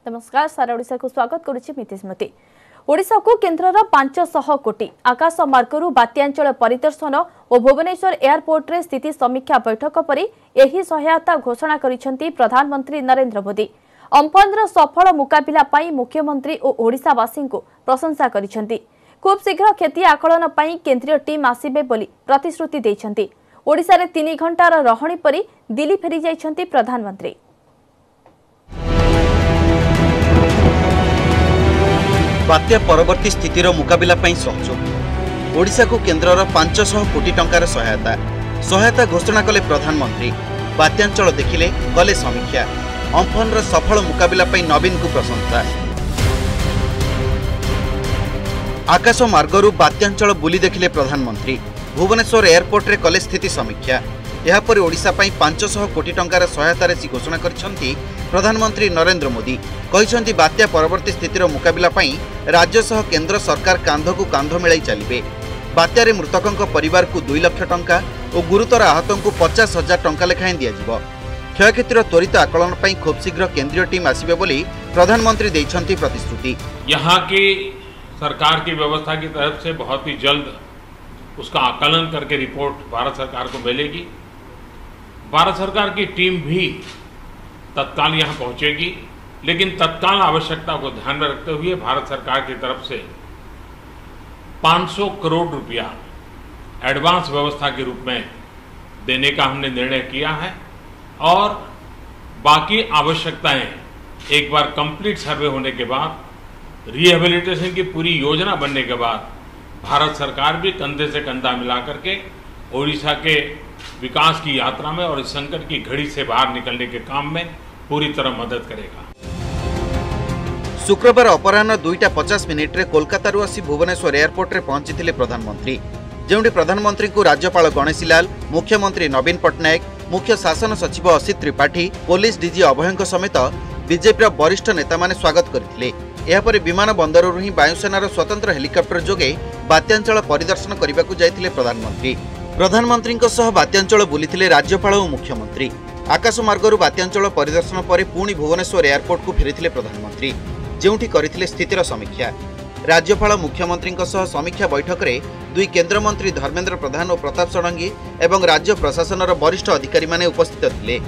नमस्कार सारा ओडिशा को स्वागत करुछि मिति स्मृति। ओडिशा को केन्द्रर 500 कोटी आकाश मार्गरू बात्यांचल परिदर्शन और भुवनेश्वर एयरपोर्ट रे स्थिति समीक्षा बैठक परि एही सहायता घोषणा करिसेंती प्रधानमंत्री नरेंद्र मोदी। अम्फनर सफल मुकाबिला पाई मुख्यमंत्री और ओडिशावासी को प्रशंसा करिसेंती। खूब शीघ्र क्षति आकलन पाई केंद्रीय टीम आसीबे बोली प्रतिश्रुति दैछंती। ओडिशा रे 3 घंटार रहणी परि दिल्ली फेरी जाइछंती प्रधानमंत्री। बात्या परवर्ती स्थितिर मुकाबिला पाई सहयोग ओडिशा को केन्द्रर 500 कोटी टंकार सहायता घोषणा कले प्रधानमंत्री। बात्यांचल देखिले कले समीक्षा। अम्फनर सफल मुकाबिला पाई नवीन को प्रशंसा। आकाश मार्गरू बात्यांचल बुली देखिले प्रधानमंत्री। भुवनेश्वर एयरपोर्ट रे कले स्थिति समीक्षा। यापर ओडिशा पाई 500 कोटी टंकार सहायतार घोषणा करिसेंती प्रधानमंत्री नरेंद्र मोदी। कहिसेंती बात्या परवर्ती स्थितिर मुकाबिला पाई राज्य सह केंद्र सरकार कांध को कांध मिलाई चलिबे। बात्यारे मृतकंक परिवार को 2 लाख टंका और गुरुतर आहतों को 50,000 टंका लेखाएं दियाजिबो। क्षयक्षतिर त्वरित आकलन पाई खूब शीघ्र केंद्रीय टीम आसीबे बोली प्रधानमंत्री दैछंती प्रतिश्रुति। यहाँ की सरकार की व्यवस्था की तरफ से बहुत ही जल्द उसका आकलन करके रिपोर्ट भारत सरकार को मिलेगी। भारत सरकार की टीम भी तत्काल यहाँ पहुँचेगी, लेकिन तत्काल आवश्यकता को ध्यान में रखते हुए भारत सरकार की तरफ से 500 करोड़ रुपया एडवांस व्यवस्था के रूप में देने का हमने निर्णय किया है और बाकी आवश्यकताएं एक बार कंप्लीट सर्वे होने के बाद, रिहेबिलिटेशन की पूरी योजना बनने के बाद भारत सरकार भी कंधे से कंधा मिला करके ओडिशा के विकास की यात्रा में और इस संकट की घड़ी से बाहर निकलने के काम में पूरी तरह मदद करेगा। शुक्रवार अपराह्न 2:50 रे कोलकाता आसी भुवनेश्वर एयरपोर्ट रे पहुंची प्रधानमंत्री, जेउठी प्रधानमंत्री को राज्यपाल गणेशी लाल, मुख्यमंत्री नवीन पट्टनायक, मुख्य शासन सचिव असित त्रिपाठी, पुलिस डीजी अभयंक समेत बीजेपी वरिष्ठ नेता माने स्वागत करथिले। यापर विमान बंदररू ही वायुसेनार स्वतंत्र हेलिकॉप्टर जोगे बात्यांचल परिदर्शन करने जाइथिले प्रधानमंत्री। प्रधानमंत्री बात्यांचल बुलीथिले राज्यपाल और मुख्यमंत्री। आकाश मार्गरू बात्यांचल परिदर्शन पर पुणी भुवनेश्वर एयरपोर्ट को फेरिथिले प्रधानमंत्री, जेउठी करिथिले स्थितिर समीक्षा। राज्यपाल मुख्यमंत्री समीक्षा बैठक में 2 केन्द्रमंत्री धर्मेन्द्र प्रधान और प्रताप षडंगी एवं राज्य प्रशासनर वरिष्ठ अधिकारी माने उपस्थित थिले।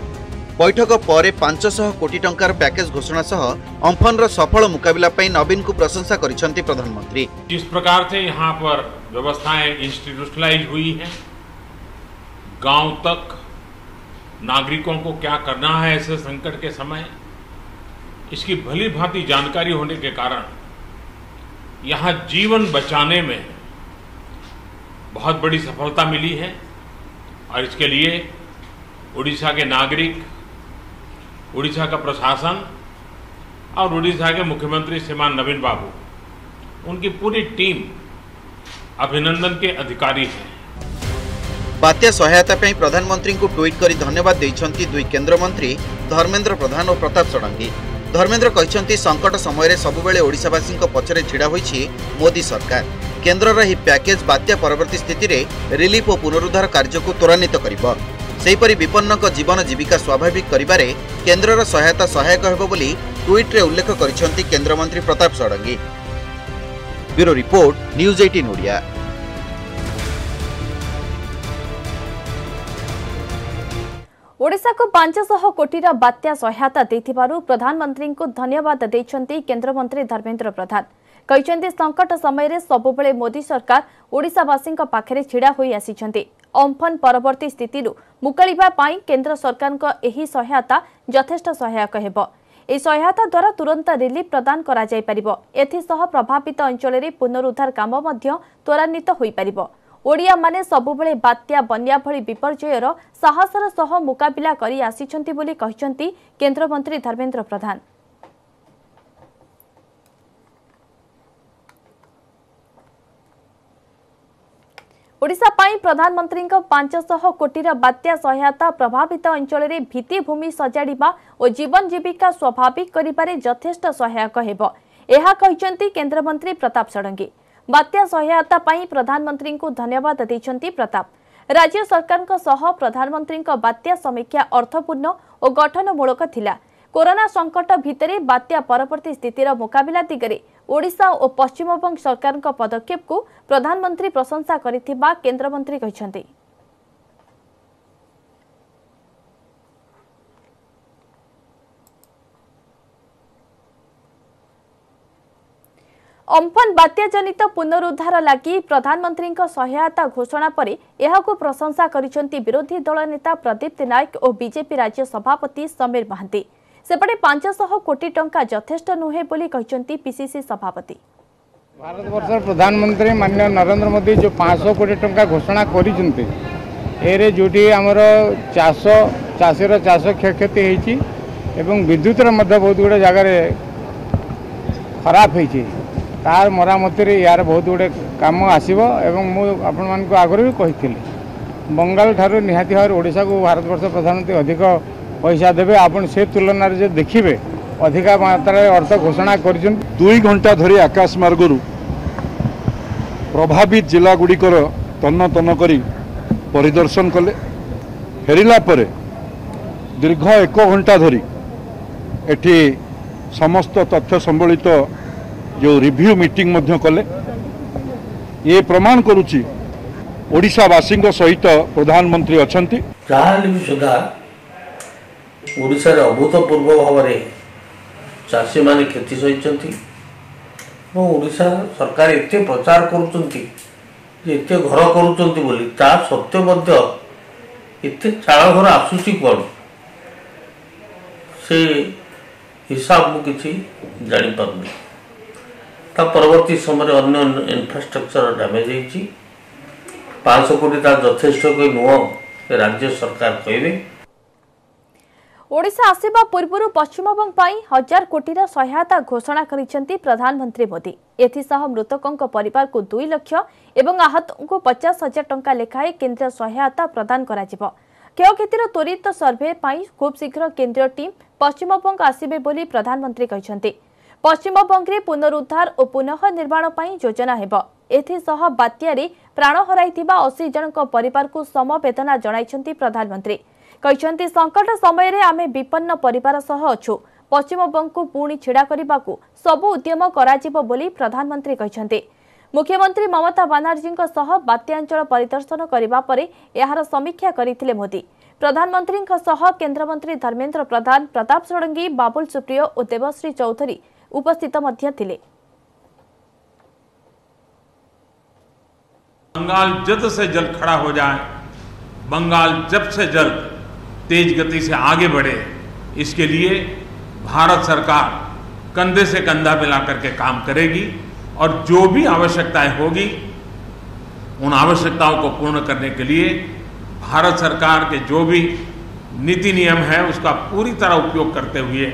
बैठक पर 500 कोटी टंकार पैकेज घोषणा सह अम्फनर सफल मुकाबिला पाई नवीन को प्रशंसा करिसेंती प्रधानमंत्री। जिस प्रकार से यहाँ पर व्यवस्थाएं इंस्टीट्यूशनलाइज हुई हैं, गांव तक नागरिकों को क्या करना है ऐसे संकट के समय, इसकी भली भांति जानकारी होने के कारण यहाँ जीवन बचाने में बहुत बड़ी सफलता मिली है और इसके लिए उड़ीसा के नागरिक, उड़ीसा का प्रशासन और उड़ीसा के मुख्यमंत्री श्रीमान नवीन बाबू, उनकी पूरी टीम अभिनंदन के अधिकारी हैं। बात्या सहायता पाई प्रधानमंत्री को ट्वीट करी धन्यवाद दैछंती 2 केंद्र मंत्री धर्मेन्द्र प्रधान और प्रताप षडंगी। धर्मेन्द्र कहिसेंती संकट समय रे सबुबेले ओडिशावासी पछरे छिड़ा होईछि मोदी सरकार। केंद्रर ही पैकेज बात्या परवर्ती स्थिति रे रिलीफ और पुनरुद्धार कार्य को त्वरान्वित करिबो। सेहीपरि विपन्नक जीवन जीविका स्वाभाविक करिबारे केंद्रर सहायता सहायक हेबो बोली ट्वीट रे उल्लेख करिसेंती केंद्र मंत्री Pratap Sarangi. Bureau report, news 18 Odia. Odisha को 500 कोटीर बात्या सहायता देथिबारु प्रधानमंत्री को धन्यवाद दैछंती केंद्र मंत्री धर्मेन्द्र प्रधान। कहिसेंती संकट समय रे सबुबेले मोदी सरकार ओडिशावासी पाखरे छिड़ा होई आसिछंती। अम्फन परवर्ती स्थिति मुकालिबा पाई केंद्र सरकार एही सहायता यथेष्ट सहायक हेबो। ए सहायता द्वारा तुरंत रिलीफ प्रदान करा जाय परिबो। एथिसह प्रभावित अंचल रे पुनरुद्धार काम मध्य त्वरान्वित होई परिबो। ओडिया माने सबुबेले बात्या बन्या भली विपर्ययर साहसर सह मुकाबिला करी आसिछंती बोली कहिसंती केंद्र मंत्री धर्मेन्द्र प्रधान। ओडिशा पाई प्रधानमंत्री 500 कोटीर बात्या सहायता प्रभावित अंचल रे भित्तिभूमि सजाड़िबा और जीवन जीविका स्वाभाविक करिबारे यथेष्ट सहायक हेबो। एहा कहिसंती केंद्र मंत्री प्रताप षडंगी। बात्या सहायता पाई प्रधानमंत्री को धन्यवाद दैछंती प्रताप। राज्य सरकार प्रधानमंत्री बात्या समीक्षा अर्थपूर्ण और गठनमूलक थिला। कोरोना संकट भितर बात्या परवर्ती स्थितिर मुकाबिला दिगरे ओडिशा और पश्चिमबंग सरकार पदक्षेप को प्रधानमंत्री प्रशंसा करिथिबा केंद्रमंत्री कहिसेंति। अम्फन बात्या जनित पुनरुद्धार लगी प्रधानमंत्री सहायता घोषणा पर यह प्रशंसा करिसेंति विरोधी दल नेता प्रदीप्त नायक और बीजेपी राज्य सभापति समीर महांती। सेपटे 500 कोटी टंका यथेष्ट नुहे बोली कहिसेंति पीसीसी सभापति। भारत वर्ष प्रधानमंत्री माननीय नरेंद्र मोदी जो 500 कोटी टंका घोषणा करिसेंति एरे जोटी हमर चाषीर चाष क्षयक्षति होईची एवं विद्युतर मध्य बहुत गुड़े जगार खराब होईची तार मरामती यार बहुत गुड़े काम आसो एवं मुझे आगुरी भी कही बंगाल ठार निहाती भाव ओडिशा को भारत वर्ष प्रधानमंत्री अधिक पैसा देवे आपण से तुलन में देखिए अधिक मात्रा अर्थ घोषणा कर 2 घंटा धरी आकाश मार्गरू प्रभावित जिला गुड़िकर तन्न तन्न करी परिदर्शन कले फेरिला परे दीर्घ 1 घंटा धरी एठी समस्त तथ्य संबलित जो रिव्यू मीटिंग मध्य कले ये प्रमाण करुच्ची ओडिशावासी सहित प्रधानमंत्री अछंती भी सुधा ओडिशा अभूतपूर्व भाव में चाषी माने क्षति सही ओडिशा सरकार एत प्रचार करते घर कर सत्वे एत चाल घर आसूसी कौन से हिसाब मुझे जापार परवर्ती समय अन्य इंफ्रास्ट्रक्चर डैमेज होती 500 कोटी यथेष्ट कोई नुह राज्य सरकार कहे। ओडिशा आसिबा पूर्व पश्चिमबंग पाई 1000 कोटी सहायता घोषणा करिसेंति प्रधानमंत्री मोदी। एथिसह मृतकों परिवार को 2 लाख एवं आहतों को 50,000 टंका लेखाएं केंद्रीय सहायता प्रदान कराजिबो। क्षयक्षतिर त्वरित सर्वे पाई खूब शीघ्र केंद्रीय टीम पश्चिमबंग आसिबे बोली प्रधानमंत्री कहिसेंति। पश्चिमबंग रे पुनरुद्धार और पुनः निर्माण पाई योजना हेबो। एथिसह बात्यारे प्राण हराइथिबा 80 जनक परिवार को समवेदना जणाइछंति प्रधानमंत्री। कहिसेंति संकट समय रे आमे विपन्न परिवार सह अछु। पश्चिमबंग को पुणी छिड़ा करबाकू सबु उद्यम कराजिबो बोली प्रधानमंत्री कहिसेंति। मुख्यमंत्री ममता बनर्जी सह बात्यांचल परिदर्शन करबा परे एहार समीक्षा करिथिले मोदी। प्रधानमंत्री सह केंद्रमंत्री धर्मेंद्र प्रधान, प्रताप षडंगी, बाबुल सुप्रियो और देवश्री चौधरी उपस्थित मध्य थिले। बंगाल जल्द से जल्द खड़ा हो जाए, बंगाल जल्द से जल्द तेज गति से आगे बढ़े, इसके लिए भारत सरकार कंधे से कंधा मिला करके काम करेगी और जो भी आवश्यकताएं होगी उन आवश्यकताओं को पूर्ण करने के लिए भारत सरकार के जो भी नीति नियम है उसका पूरी तरह उपयोग करते हुए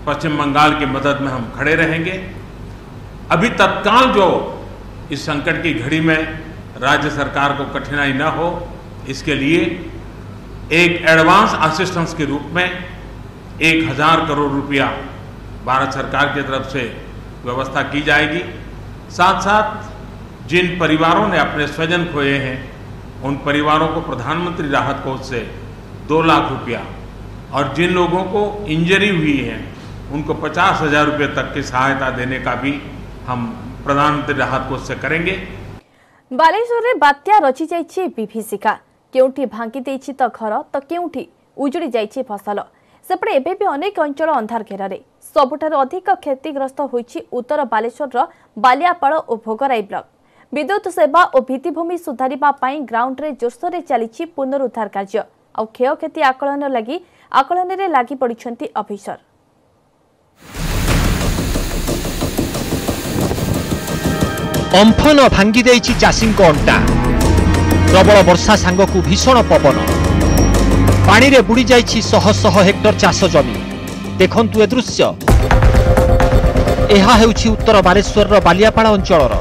पश्चिम बंगाल की मदद में हम खड़े रहेंगे। अभी तत्काल जो इस संकट की घड़ी में राज्य सरकार को कठिनाई न हो, इसके लिए एक एडवांस असिस्टेंस के रूप में 1000 करोड़ रुपया भारत सरकार की तरफ से व्यवस्था की जाएगी। साथ साथ जिन परिवारों ने अपने स्वजन खोए हैं उन परिवारों को प्रधानमंत्री राहत कोष से 2 लाख रुपया और जिन लोगों को इंजरी हुई है उनको 50,000 रुपये तक की सहायता देने का भी हम प्रधानमंत्री राहत कोष से करेंगे। बालेश्वर में बात्या रचि जाइछि विभीषिका। केउठी भांगी देछि तो घर तो केउठी उजुड़ी जाइछि फसल। सेपटे एबे भी अनेक अंचल अंधार घेरारे। सबुठारु अधिक क्षतिग्रस्त होइछि उत्तर बालेश्वर बालियापाड़ और भोगराई ब्लॉक। विद्युत सेवा और भित्तिभूमि सुधारिबा पाई ग्राउंड रे जोरसोरे चलिछि पुनरुद्धार कार्य। आ क्षयक्षति आकलन रे लागि पड़िछन्ति अफिसर। अम्फन भांगी देइछि चाषी अंटा। प्रबल वर्षा सांगकु भीषण पवन। पानी रे बुड़ी जाइछि शह शह हेक्टर चाष जमी। देखंतु ए दृश्य। एहा हेउछि उत्तर बालेश्वर बालियापाड़ अंचलर।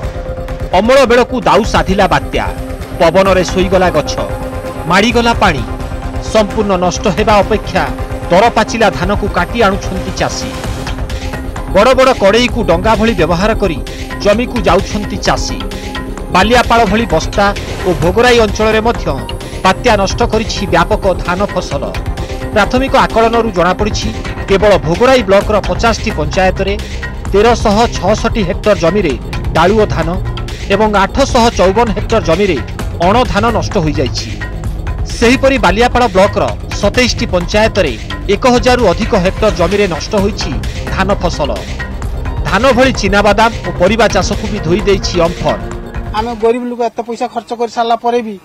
अमल बेलकु दाउ साधिला बात्या। पवन रे सोईगला गछ, माड़ीगला पानी। संपूर्ण नष्ट हेबा अपेक्षा दर पाचिला धान को काटी आणुछंती चाषी। बड़ बड़ कड़ई को डंगा भली व्यवहार करी जमी को जाउछंती चाषी। बालियापाड़ भली बस्ता और भोगराई अंचल में बात्या नष्ट करिछि व्यापक धान फसल। प्राथमिक आकलन जनापड़ी केवल भोगराई ब्लॉकर 50 पंचायत रे 1366 हेक्टर जमी रे डालुओ धान एवं 854 हेक्टर जमी रे अण धान नष्ट हो जाइछि। सेहीपरि बालियापाड़ ब्लॉकर 27 पंचायत रे 1000 रु अधिक हेक्टर जमी रे नष्ट होइछि धान फसल। धान भली चिनाबादाम और परिबा चाष को भी धोई देइछि अम्फन। आम गरीब लोक एत पैसा खर्च कर सारा पर भी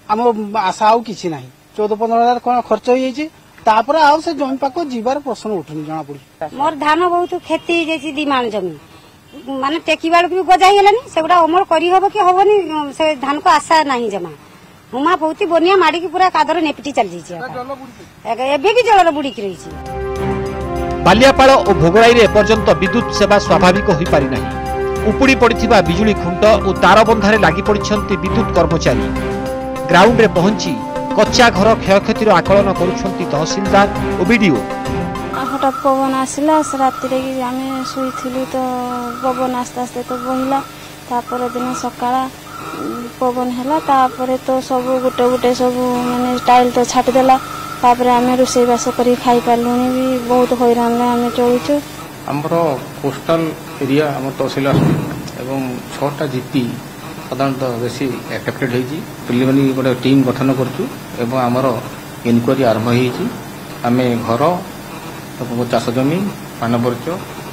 आम आशा आउ किछि नाही। 14-15 हजार खर्च हो जाइछि तापर आउ से जमी पाक जीवार प्रश्न उठुनी जना पड़ी। मोर धान बहुत खेती हो जाइछि दिमान जमी माने टेकी बाड़ भी गजा हेलानी सेगुडा अमल करी हबो कि हबोनी से धान को आशा नाही जमा। हुमा बहुत बनिया माड़ी की पूरा कादर नेपिटी चल जाइछि एबे भी जलर बुड़ी की रहिछि। बालियापाड़ और भोगराई रे पर्यंत विद्युत सेवा स्वाभाविक होई पारि नाही। उपुड़ी पड़िथिबा बिजुली खुंट और तार बंधारे लागि पड़िछन्ति विद्युत कर्मचारी। ग्राउंड रे पहुंची कच्चा घर क्षयक्षतिर आकलन करुछन्ति तहसीलदार और बीडीओ। हठात पवन आसला राति रे आमे सुइथिलु तो पवन आस्ते आस्ते तो बहिला तापर दिन सकाळा पवन हैला तापर तो सब गोटे गोटे सब माने टाइल तो छाट देला तापर आमे रोसई बास करी खाई पारलुनी भी बहुत हैरान रे आमे चलुछु। हमरो कोस्टल एरिया हमर तहसील एवं 6टा जीपी साधारणतः बेसी एफेक्टेड होइछि। प्रिलिमिनरी गोटे टीम गठन करछु एवं हमर इनक्वारी आरंभ होइछि। आमे घर चाष जमी पान पर्च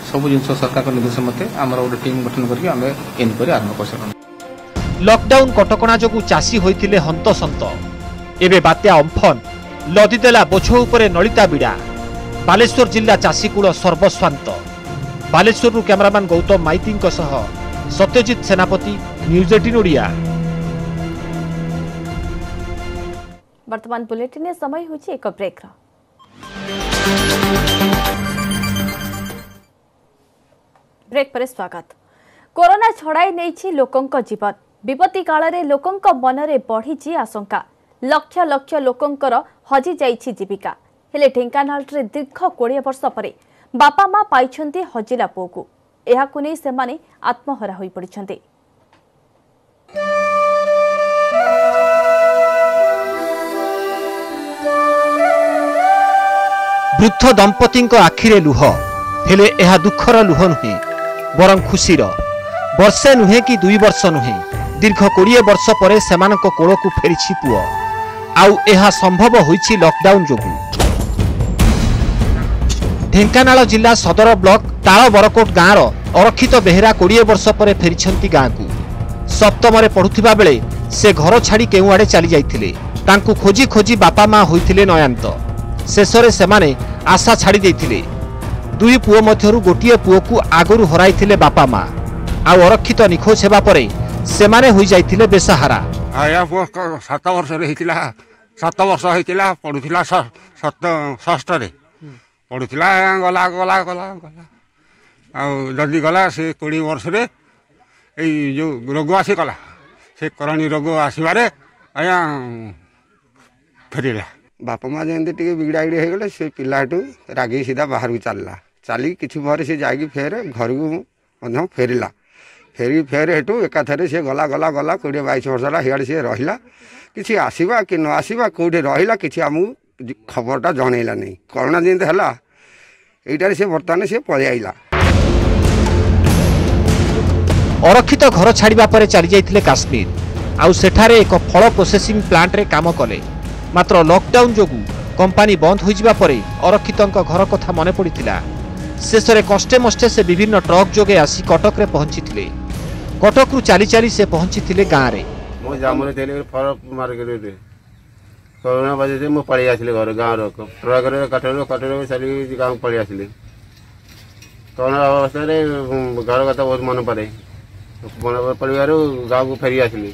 सब जिन सरकार निर्देश मते हमर गोटे टीम गठन करके आमे इनक्वारी आरंभ करछु। लॉकडाउन कटकणा जोगु चासी होइथिले हंतसंत। एबे बात्या अम्फन लदिदेला बोझ उपरे नलिता बिड़ा। बालेश्वर जिला चासीकूल सर्वस्वांत। बालेश्वर कैमरामैन गौतम माइती सह सत्यजित सेनापति न्यूज 18 ओडिया। वर्तमान बुलेटिन समय होछि एक ब्रेक। ब्रेक पर स्वागत। कोरोना छड़ाई नहीं लोकंक जीवन। विपत्ति काल रे लोकंक मनरे बढ़ी आशंका। लक्ष लक्ष लोकंकर हजि जाइछि जीविका। हेले ढेंकानाल रे दीर्घ 20 वर्ष परे बापा माँ पाइछन्ति हजिला पुओकु। एहाकु नै सेमाने आत्महरा होई पड़िछन्ति। वृद्ध दंपति आखिरे लुह हेले एहा दुखर लुह नुहे बरं खुशीर। वर्षे नुहे कि 2 वर्ष नुहे दीर्घ 20 वर्ष परे सेमानक कोलकु फेरिछि पुओ। आउ एहा संभव होइछि लॉकडाउन जोगु। ढेंकानाल जिला सदर ब्लॉक ताल बरकोट गाँर अरक्षित बेहेरा 20 वर्ष परे फेरिछन्ति गाँकु। सप्तम रे पढुथिबा बेले से घर छाड़ी केउ आडे चली जाइथिले। तांकु खोजी खोजी बापा माँ होइथिले नयांत। शेषरे सेमाने आशा छाड़ी देइथिले। 2 पुओ मध्यरु गोटिए पुओकु आगरु हराइथिले बापा माँ। आउ अरक्षित निखोज हेबा परे सेमाने होई जाइथिले बेसहारा। आया पुओ 7 वर्ष रे हितिला 7 वर्ष हितिला पढुथिला 6ष्ठ रे पढुथिला गला गला गला गला आउ जल्दी गला से 20 वर्ष रे ए जो रोग आसी गला से करणी रोग आसीबारे आया फेरिला। बापा माँ जमी टे बिगड़ागिड़ी हो गले से पिलाटू रागी सीधा बाहर को चलला चली कि भर से जाकि फेर घर को फेरला फेरी फेर हेटू एकाथरे से गला गला गला 20-22 वर्ष हियाड़े सी रहा कि आसवा कि न आसवा कौटे रहा कि आमको खबरटा जनइला नहीं। कोरोना जमी है यहीटार से बर्तमान से पलि आइला। अरक्षित घर छाड़ा पर चली जाइथिले काश्मीर। आउ सेठारे एक फल प्रोसेसिंग प्लांट रे काम कले। मात्र लॉकडाउन जोगु कंपानी बंद हो जिबा परे अरक्षितंक घर कथा मने पड़िथिला। शेषरे कष्टे मष्टे से विभिन्न ट्रक जोगे आसी कटक रे पहुंचीथिले। कटक रु चाली चाली से पहुंचीथिले गाँ रे। मो जामरे तेले फल मार्केट रे कोरोना वजह से मो पळी आसिले घर गाँ रो ट्रक रे कटरे चली गाँव पळी आसिले। कोरोना अवस्था रे घर कथा बहुत मन पड़े मन परिवार गाँव को फेरी आसिले।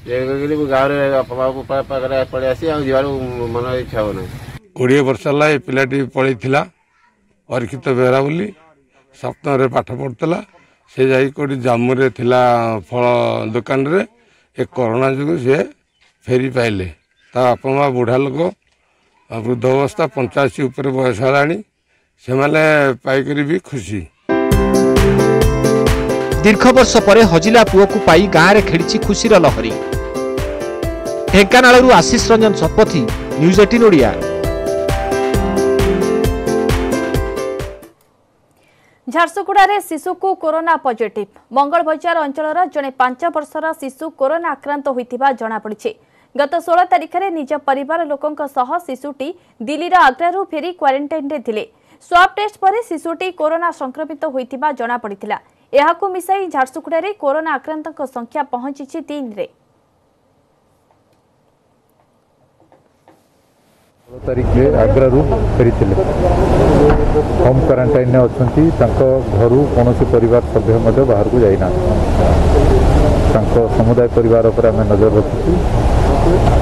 गाँव रे पळी आसी आ जीवार मन इच्छा हो ना। 20 वर्ष ला ए पिलाटी पळी थिला अरक्षित बेहरा बोली सप्तम रे पाठ पढ़ुला से जाई कोठी जामुरे थिला फल दुकान रे एक कोरोना जो से फेरी पाइले। ता बापा माँ बुढ़ा लोक वृद्ध अवस्था 85 ऊपर बयस है से पाइकर भी खुशी। दीर्घ वर्ष पर हजिला पुओ को पाई गाँव रे खेड़ी खुशीर लहरी। ढेंकानाल आशीष रंजन शतपथी न्यूज 18 ओडिया। झारसुगुड़ा शिशु को कोरोना पॉजिटिव मंगल बजार अंचल जड़े 5 वर्षर शिशु कोरोना आक्रांत होता जमापड़ी। गत 16 तारिख में निज परिवार लोकों सह शिशुटी दिल्ली आग्रारू फेरी क्वारंटाइन रे थिले। स्वाब टेस्ट पर शिशुटी कोरोना संक्रमित होता जमापड़ी। यह मिसाई झारसुगुड़ा कोरोना आक्रांत संख्या पहुंची 3 रे। 16 तारिख में आग्रारू फेरी होम क्वारंटाइन अच्छा घर कौन परिवार सभ्य बाहर को जाइना समुदाय परिवार पर आम नजर रखी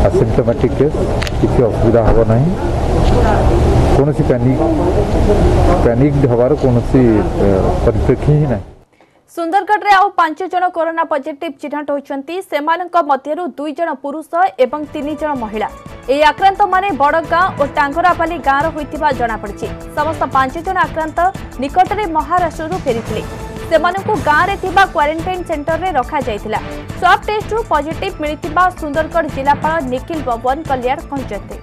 असिम्टोमेटिक केस किसी असुविधा हम ना कौन पैनिक हबार कौन परिप्रेक्षी ही ना। सुंदरगढ़ में आउ 5 जन कोरोना पॉजिटिव चिन्हट होती से मध्य 2 जन पुरुष एवं 3 जन महिला। यह आक्रांत माने बड़गां और टांगरापाली गाँव होता जमापड़ी। समस्त 5 जन आक्रांत निकट में महाराष्ट्र फेरी से गाँव में क्वारंटाइन सेंटर में रखा जाइथिला। स्वाब टेस्ट पॉजिटिव मिलता सुंदरगढ़ जिलापाल निखिल बबन कल्याण कहते।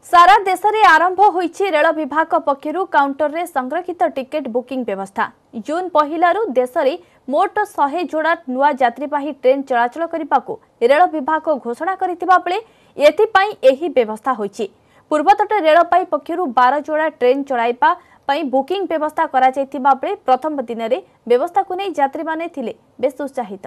सारा देश में आरंभ होईछि रेल विभाग पक्षर काउंटर रे संरक्षित टिकेट बुकिंग व्यवस्था। जून 1 देश में मोट 100 जोड़ा नुआ यात्रीवाही ट्रेन चलाचल करने को रेल विभाग घोषणा करथिबा बेले एथिपाई एही व्यवस्था होईछि। पूर्वतट रेलपाई पक्षर 12 जोड़ा ट्रेन चलाइबा पई बुकिंग व्यवस्था करा जायथिबा बेले प्रथम दिन में व्यवस्था को नहीं यात्री माने थिले बेस उत्साहित।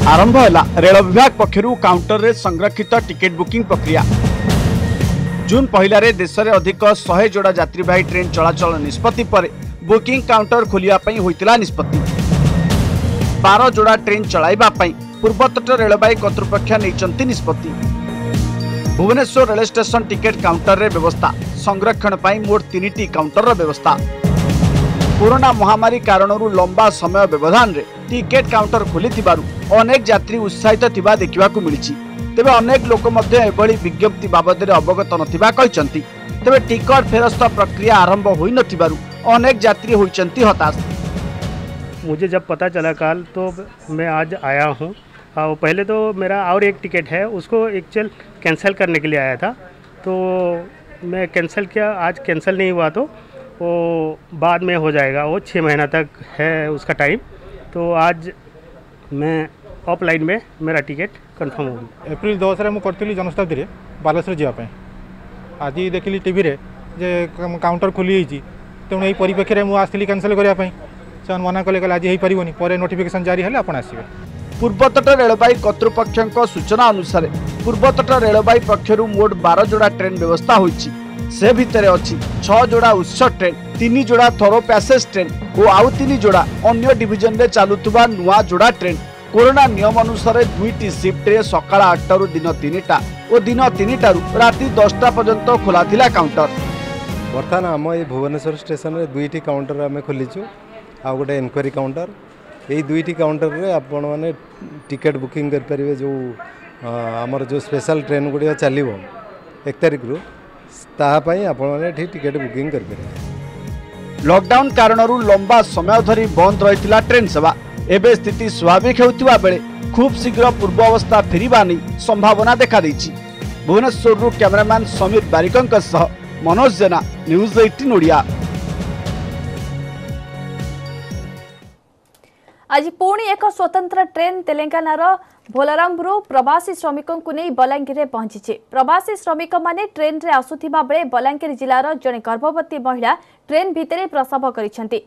आरंभ है रेल विभाग पक्षर काउंटर रे संरक्षित टिकेट बुकिंग प्रक्रिया। जून 1 रे देश में अधिक 100 जोड़ा यात्रीवाही ट्रेन चलाचल निष्पत्ति पर बुकिंग काउंटर खोलिया पई होइतिला निष्पत्ति। 12 जोड़ा ट्रेन चलाइबा पई पूर्वतट रेलबाई कर्तृपक्ष नैचंती निष्पत्ति। Bhubaneswar rail station ticket counter रे व्यवस्था संरक्षण पई मोट 3टी काउंटर व्यवस्था। कोरोना महामारी कारणरू लंबा समय व्यवधान रे टिकेट काउंटर खोली अनेक यात्री उत्साहित थिबा देखिबाकू मिलिछि। तेबे अनेक लोक मध्य एभली विज्ञप्ति बाबद अवगत नथिबा कहिसंती। तेबे टिकट फेरस्त प्रक्रिया आरंभ होई नथिबारु अनेक यात्री होइसंती हताश। मुझे जब पता चला कल तो मैं आज आया हूँ। पहले तो मेरा और एक टिकट है उसको एक्चुअल कैंसिल करने के लिए आया था, तो मैं कैंसिल किया। आज कैंसिल नहीं हुआ तो वो बाद में हो जाएगा, वो 6 महीना तक है उसका टाइम। तो आज मैं ऑफलाइन में मेरा टिकेट कंफर्म हो गया। एप्रिल 10 रे मु करथिली जनशताब्दी रे बालेश्वर जावाई। आज देखिली टीवी रे जे काउंटर खोली होईची, तेणु यही परिप्रेक्षी रे मु आसली कैंसिल करिया पई से मना कले आज हेई परिबोनी, परे नोटिफिकेशन जारी हेले आपण आसीबे। पूर्वतट रेलबाई कर्तृपक्षक सूचना अनुसार पूर्वतट रेलबाई पक्षर मोट 12 जोड़ा ट्रेन व्यवस्था होईची। से भितर अच्छी 6 जोड़ा उत्सव ट्रेन, 3 जोड़ा थरो पैसेज ट्रेन और आउ 3 जोड़ा अन्य डिविजन रे चालुतुबा नुआ जोड़ा ट्रेन। कोरोना नियम अनुसार 2टी शिफ्ट रे सकाळ 8 रु दिन 3टा और दिन 3टा रु राति 10टा पर्यंत खोला थिला काउंटर। बर्तमान आम ये भुवनेश्वर स्टेशन रे 2टी काउंटर आम खोलीचु, आ गोटे इनक्वारी काउंटर। यही 2टी काउंटर रे आपण माने टिकेट बुकिंग कर परिवे। जो आमर जो स्पेशल ट्रेन गुड़िया चलिबो 1 तारिख रु तापाई आपण माने टिकेट बुकिंग कर परिवे। लॉकडाउन कारणरू लंबा समय धरी बंद रहितिला ट्रेन सेवा। एबे स्थिति स्वाभाविक हेउतिबा बेले खूब शीघ्र पूर्व अवस्था फेरिबा नै संभावना देखा दैछि। भुवनेश्वर रु कैमरामैन समीर बारिकंक सह मनोज जेना, न्यूज 18 ओडिया। आज पुणी एक स्वतंत्र ट्रेन तेलंगानार भोलारामपुर प्रवासी श्रमिकों को नहीं बलांगीर में पहुंची। प्रवासी श्रमिक माने ट्रेन रे आसुथिबा बेले बलांगीर जिलार जड़े गर्भवती महिला ट्रेन भितरे प्रसव करिसेंती।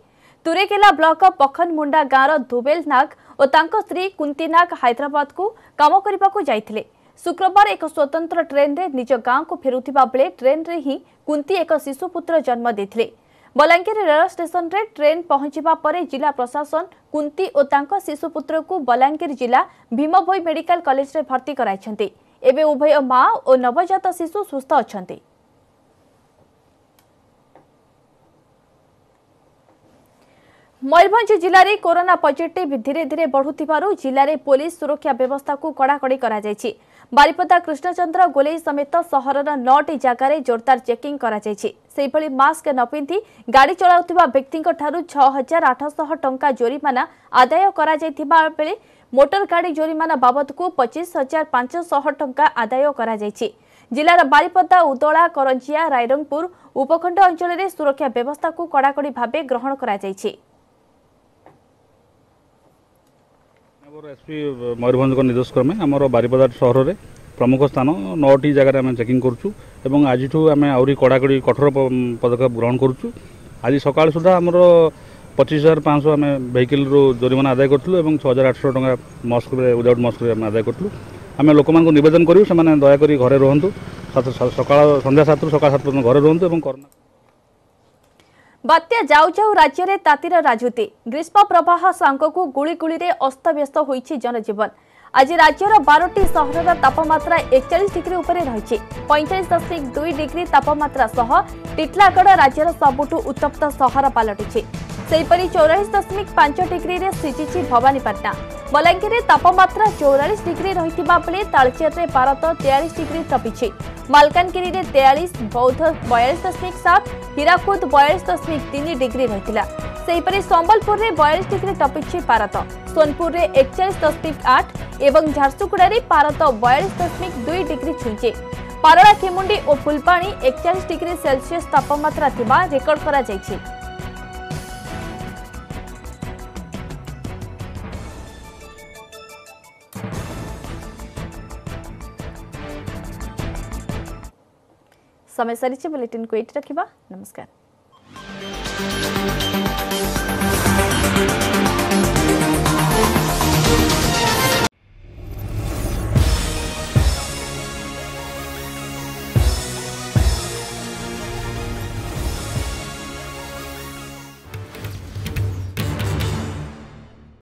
तुरेकेला ब्लॉक पखनमुंडा गाँव धुबेल नाग और तांको स्त्री कुंती नाग हैदराबाद को काम करने जाइथिले। शुक्रवार एक स्वतंत्र ट्रेन रे निज गाँव को फेरुथिबा बेले ट्रेन रे ही कुंती एक शिशुपुत्र जन्म देथिले। बलांगीर रेल स्टेशन रे ट्रेन पहुंचीबा परे जिला प्रशासन कुंती और तांको शिशुपुत्र को बलांगीर जिला भीमभोई मेडिकल कॉलेज रे भर्ती कराइछंती। एबे उभय मां और नवजात शिशु सुस्थ अछंती। मयूरभंज जिले में कोरोना पॉजिटिव धीरे धीरे बढ़ुथिबारु जिले में पुलिस सुरक्षा व्यवस्था को कड़ाकड़ी करा जायछि। बारिपदा कृष्णचंद्र गोलेई समेत सहरर 9टी जगार जोरदार चेकिंग करा जायछि। सेहिभଳି मास्क न पिंधि गाड़ी चलाउथिबा व्यक्तिଙ୍କ ठारू 6800 टंका जोरिमाना आदाय करा जायथिबा बेले मोटर गाड़ी जोरिमाना बाबद को 25500 टंका आदाय करा जायछि। जिलार बारिपदा उदला करंजिया रायरंगपुर उपखंड अंचल में सुरक्षा व्यवस्था को कड़ाकड़ी भाव ग्रहण करा जायछि। एसपी मयूरभंज निर्देश क्रमे आमर बारिपदा सहर में प्रमुख स्थान 9टी जगह आम चेकिंग करुँ और आज आम आहरी कड़ाकड़ी कठोर पदक्षेप ग्रहण करुँ। आज सकाल सुधा आमर 25500 आम वेहिकल जोरिमाना आदाय करूँ और 6800 टंका मस्क विदाउट मस्क आदाय करूँ। आम लोक नवेदन करूँ से दयाकोरी घरे रुहतु सकाल संध्या 7 ରୁ सकाल 7 पर्यंत घरे रुहतु और कोरोना बात्या जाऊ जाऊ राज्य में तातीर राजूती ग्रीष्म प्रवाह सांगकू गुड़ीगुड़ी अस्तव्यस्त होइछि जनजीवन। आज राज्यर 12टी सहर तापमात्रा 41 डिग्री उपरे रही 45.2 डिग्री तापमात्रा सह टिटलागढ़ राज्यर सबुठु उत्तप्त सहर पलटि। सेहीपरि 44.5 डिग्री रे सिझिछि भवानीपाटना। बलांगीर में तापमात्रा 44 डिग्री रही बेले तालचेर में पारद 43 डिग्री टपिछि। मालकानगिरी में 43, बौद्ध 42.7, हीराकुद 42.3 डिग्री रही। सेहीपरि संबलपुर में 42 डिग्री टपिछि पारद। सोनपुर में 41.8 एवं झारसुगुड़ा में पारद 42.2 डिग्री छुईचे। पारड़ा खेमुंडी और फुलपाणी 41 डिग्री सेल्सियस तापमात्रा थिबा रेकर्ड करा जायछि। समय सरी बुलेटिन को एट रखा। नमस्कार।